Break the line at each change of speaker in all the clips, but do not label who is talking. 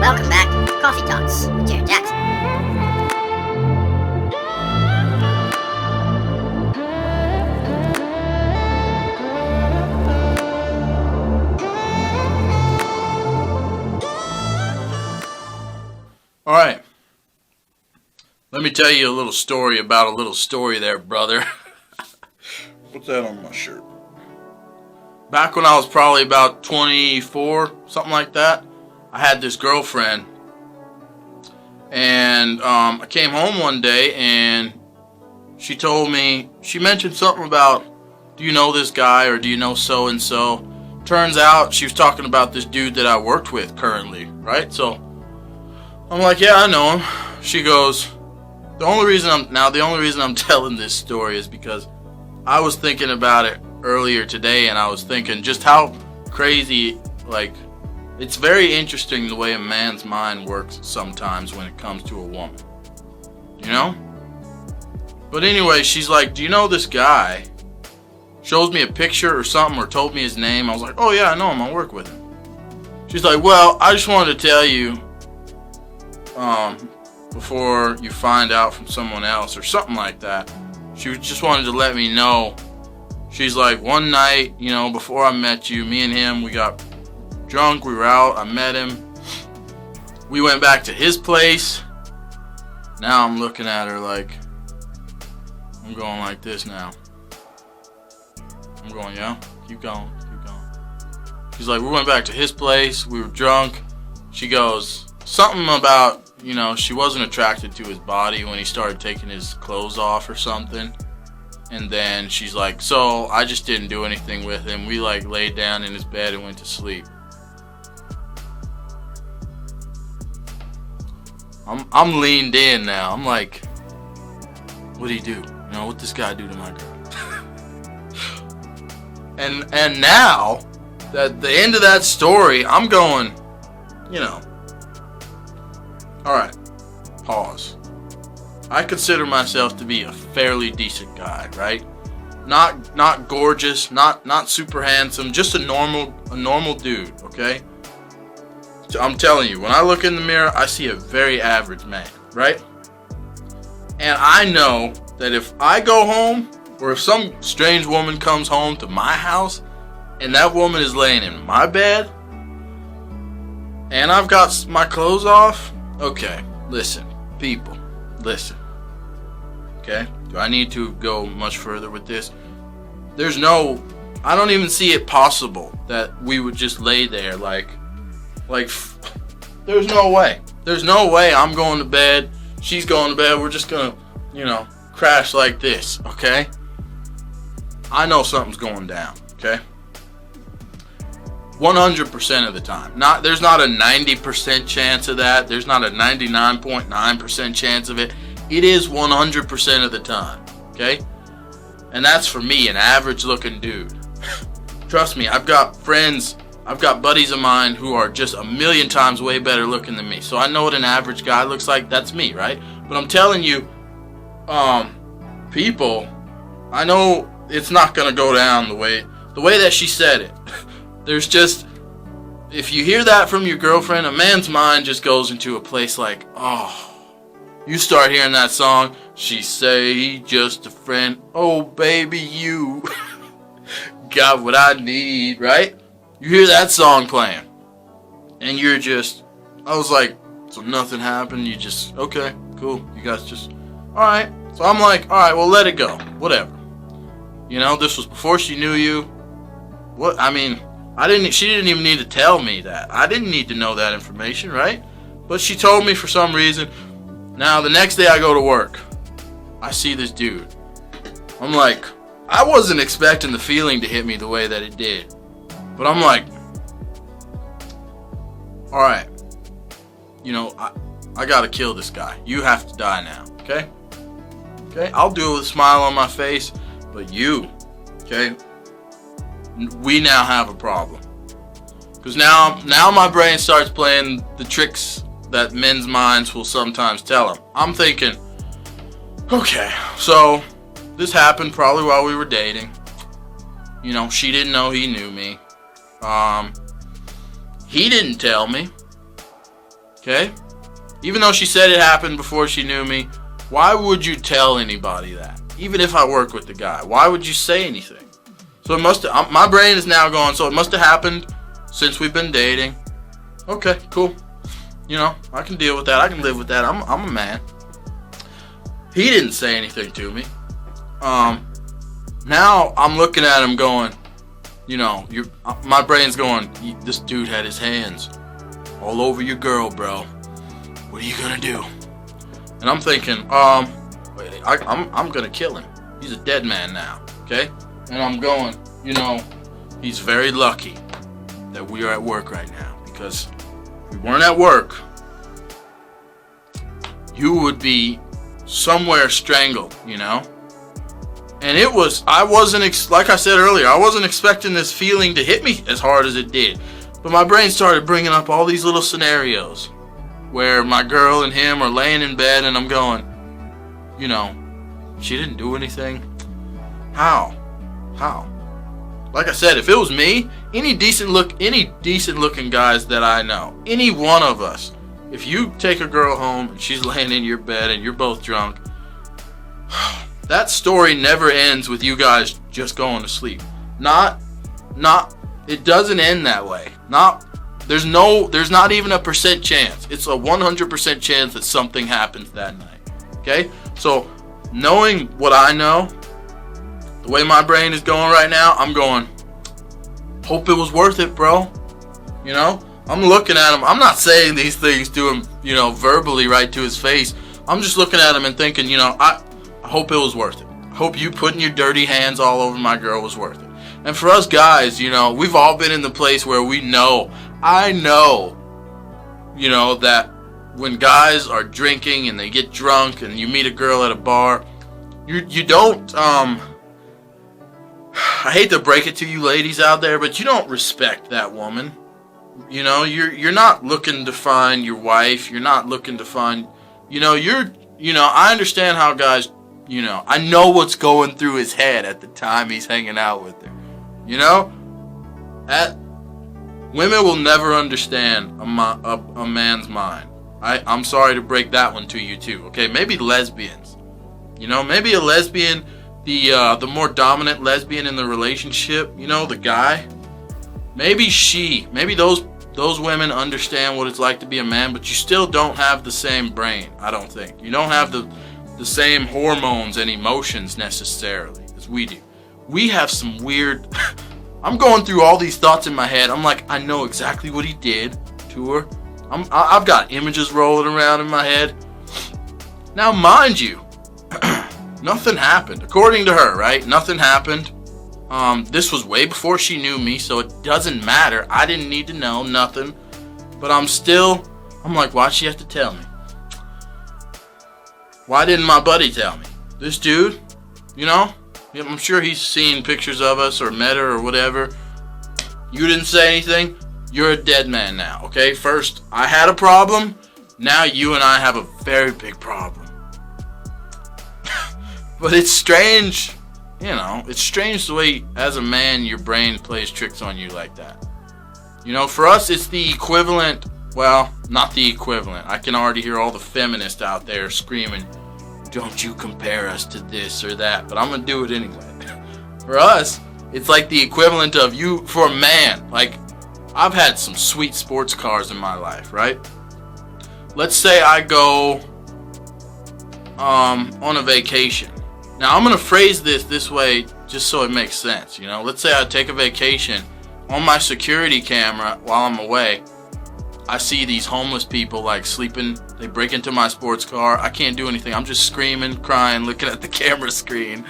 Welcome back to Coffee Talks with Jared Jackson.
All right. Let me tell you a little story about a little story there, brother. What's that on my shirt? Back when I was probably about 24, something like that, I had this girlfriend. And I came home one day and she mentioned something about, do you know this guy or do you know so-and-so? Turns out she was talking about this dude that I worked with currently, right? So I'm like, yeah, I know him. She goes, the only reason I'm telling this story is because I was thinking about it earlier today, and I was thinking just how crazy, like, it's very interesting the way a man's mind works sometimes when it comes to a woman, you know? But anyway, she's like, do you know this guy? Shows me a picture or something, or told me his name. I was like, oh yeah, I know him, I work with him. She's like, well, I just wanted to tell you, before you find out from someone else or something like that. She just wanted to let me know. She's like, one night, you know, before I met you, me and him, we got drunk, we were out, I met him. We went back to his place. Now I'm looking at her like, I'm going like this now. I'm going, yeah, keep going. She's like, we went back to his place, we were drunk. She goes, something about, you know, she wasn't attracted to his body when he started taking his clothes off or something. And then she's like, so I just didn't do anything with him. We like laid down in his bed and went to sleep. I'm leaned in now. I'm like, what'd he do? You know, what'd this guy do to my girl? and now, at the end of that story, I'm going, you know, alright, pause. I consider myself to be a fairly decent guy, right? Not gorgeous, not super handsome, just a normal dude, okay? So I'm telling you, when I look in the mirror, I see a very average man, right? And I know that if I go home, or if some strange woman comes home to my house, and that woman is laying in my bed, and I've got my clothes off, okay, listen, people, listen. Okay, do I need to go much further with this? I don't even see it possible that we would just lay there like, there's no way. There's no way I'm going to bed, she's going to bed, we're just gonna, you know, crash like this, okay? I know something's going down, okay? 100% of the time. There's not a 90% chance of that. There's not a 99.9% chance of it. It is 100% of the time, okay? And that's for me, an average looking dude. Trust me, I've got friends, I've got buddies of mine who are just a million times way better looking than me. So I know what an average guy looks like. That's me, right? But I'm telling you, people, I know it's not gonna go down the way that she said it. There's just, if you hear that from your girlfriend, a man's mind just goes into a place like, oh, you start hearing that song, she say just a friend, oh baby you got what I need, right? You hear that song playing, and you're just, I was like, so nothing happened, you just, okay, cool, you guys just, alright. So I'm like, alright, well let it go, whatever. You know, this was before she knew you. What, I mean, she didn't even need to tell me that. I didn't need to know that information, right? But she told me for some reason. Now, the next day I go to work. I see this dude. I'm like, I wasn't expecting the feeling to hit me the way that it did. But I'm like, alright. You know, I gotta kill this guy. You have to die now, okay? Okay? I'll do it with a smile on my face. But you, okay? We now have a problem. Because now my brain starts playing the tricks that men's minds will sometimes tell them. I'm thinking, okay, so this happened probably while we were dating. You know, she didn't know he knew me. He didn't tell me. Okay? Even though she said it happened before she knew me, why would you tell anybody that? Even if I work with the guy, why would you say anything? So it must have, my brain is now going, so it must have happened since we've been dating. Okay, cool. You know, I can deal with that. I can live with that. I'm a man. He didn't say anything to me. Now I'm looking at him going, you know, my brain's going, this dude had his hands all over your girl, bro. What are you gonna do? And I'm thinking, I'm gonna kill him. He's a dead man now, okay? And I'm going, you know, he's very lucky that we are at work right now, because if we weren't at work, you would be somewhere strangled, you know? And I wasn't, like I said earlier, I wasn't expecting this feeling to hit me as hard as it did. But my brain started bringing up all these little scenarios where my girl and him are laying in bed, and I'm going, you know, she didn't do anything. How? Like I said, if it was me, any decent looking guys that I know, any one of us, if you take a girl home and she's laying in your bed and you're both drunk, that story never ends with you guys just going to sleep. It doesn't end that way. There's not even a % chance. It's a 100% chance that something happens that night. Okay? So, knowing what I know, the way my brain is going right now, I'm going, hope it was worth it, bro. You know? I'm looking at him. I'm not saying these things to him, you know, verbally right to his face. I'm just looking at him and thinking, you know, I hope it was worth it. I hope you putting your dirty hands all over my girl was worth it. And for us guys, you know, we've all been in the place where I know, you know, that when guys are drinking and they get drunk and you meet a girl at a bar, you don't, I hate to break it to you ladies out there, but you don't respect that woman. You know, you're not looking to find your wife. You're not looking to find, I understand how guys, you know, I know what's going through his head at the time he's hanging out with her. You know, women will never understand a man's mind. I'm sorry to break that one to you too. Okay, maybe lesbians. You know, maybe a lesbian, the more dominant lesbian in the relationship. You know, the guy. Maybe those women understand what it's like to be a man, but you still don't have the same brain. I don't think you don't have the same hormones and emotions necessarily as we do. We have some weird. I'm going through all these thoughts in my head. I'm like, I know exactly what he did to her. I've got images rolling around in my head. Now, mind you, nothing happened. According to her, right? Nothing happened. This was way before she knew me, so it doesn't matter. I didn't need to know nothing. But I'm like, why'd she have to tell me? Why didn't my buddy tell me? This dude, you know? I'm sure he's seen pictures of us or met her or whatever. You didn't say anything. You're a dead man now, okay? First, I had a problem. Now you and I have a very big problem. But it's strange, you know, it's strange the way, as a man, your brain plays tricks on you like that. You know, for us, it's the equivalent, well, not the equivalent. I can already hear all the feminists out there screaming, don't you compare us to this or that, but I'm going to do it anyway. For us, it's like the equivalent of you, for a man, like, I've had some sweet sports cars in my life, right? Let's say I go on a vacation. Now, I'm going to phrase this way just so it makes sense, you know? Let's say I take a vacation. On my security camera while I'm away, I see these homeless people like sleeping. They break into my sports car. I can't do anything. I'm just screaming, crying, looking at the camera screen,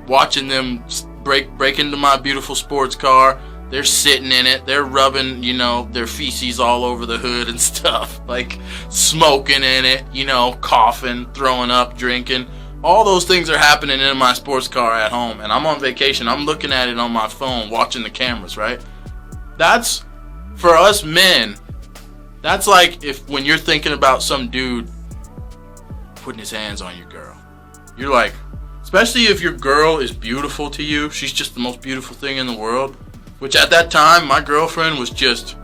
watching them break into my beautiful sports car. They're sitting in it. They're rubbing, you know, their feces all over the hood and stuff. Like smoking in it, you know, coughing, throwing up, drinking. All those things are happening in my sports car at home. And I'm on vacation. I'm looking at it on my phone, watching the cameras, right? That's, for us men, that's like when you're thinking about some dude putting his hands on your girl. You're like, especially if your girl is beautiful to you, she's just the most beautiful thing in the world. Which at that time, my girlfriend was just,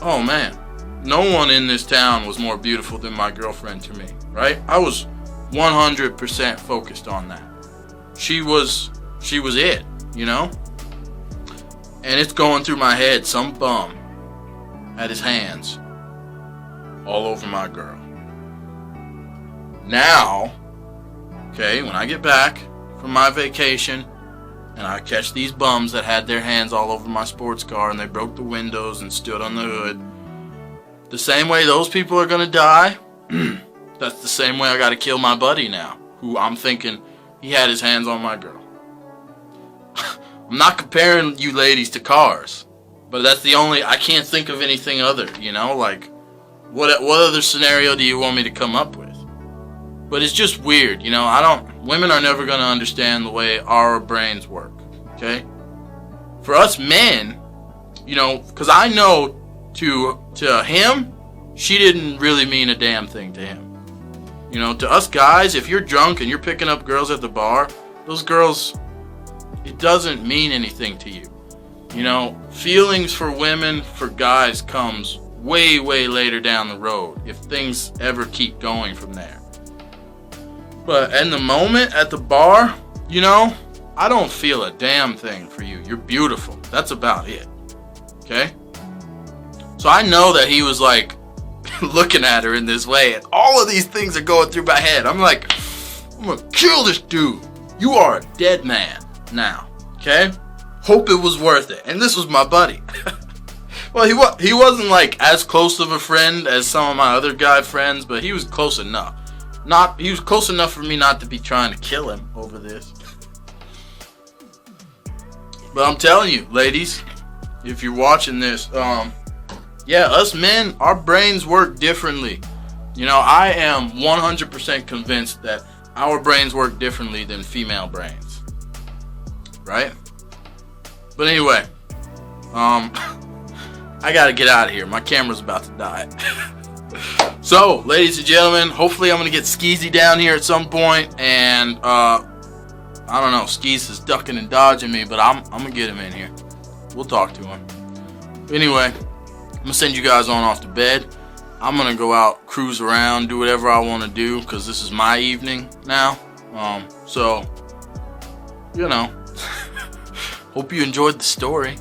oh man, no one in this town was more beautiful than my girlfriend to me, right? I was 100% focused on that. She was it, you know? And it's going through my head, some bum had his hands all over my girl. Now, okay, when I get back from my vacation and I catch these bums that had their hands all over my sports car and they broke the windows and stood on the hood, the same way those people are gonna die, that's the same way I gotta kill my buddy now, who I'm thinking he had his hands on my girl. I'm not comparing you ladies to cars, but that's the only, I can't think of anything other, you know, like, what other scenario do you want me to come up with? But it's just weird, you know, women are never gonna understand the way our brains work, okay? For us men, you know, because I know to him, she didn't really mean a damn thing to him. You know, to us guys, if you're drunk and you're picking up girls at the bar, those girls, it doesn't mean anything to you. You know, feelings for women, for guys comes way, way later down the road, if things ever keep going from there. But in the moment at the bar, you know, I don't feel a damn thing for you. You're beautiful. That's about it. Okay? So I know that he was like looking at her in this way, and all of these things are going through my head. I'm like, I'm gonna kill this dude. You are a dead man now. Okay? Hope it was worth it. And this was my buddy. Well, he wasn't like as close of a friend as some of my other guy friends, but he was close enough. He was close enough for me not to be trying to kill him over this. But I'm telling you, ladies, if you're watching this, yeah, us men, our brains work differently. You know, I am 100% convinced that our brains work differently than female brains. Right? But anyway, I gotta get out of here. My camera's about to die. So, ladies and gentlemen, hopefully I'm gonna get Skeezy down here at some point, and I don't know, Skeez is ducking and dodging me, but I'm gonna get him in here. We'll talk to him. Anyway, I'm gonna send you guys on off to bed. I'm gonna go out, cruise around, do whatever I want to do, because this is my evening now. So, you know, hope you enjoyed the story.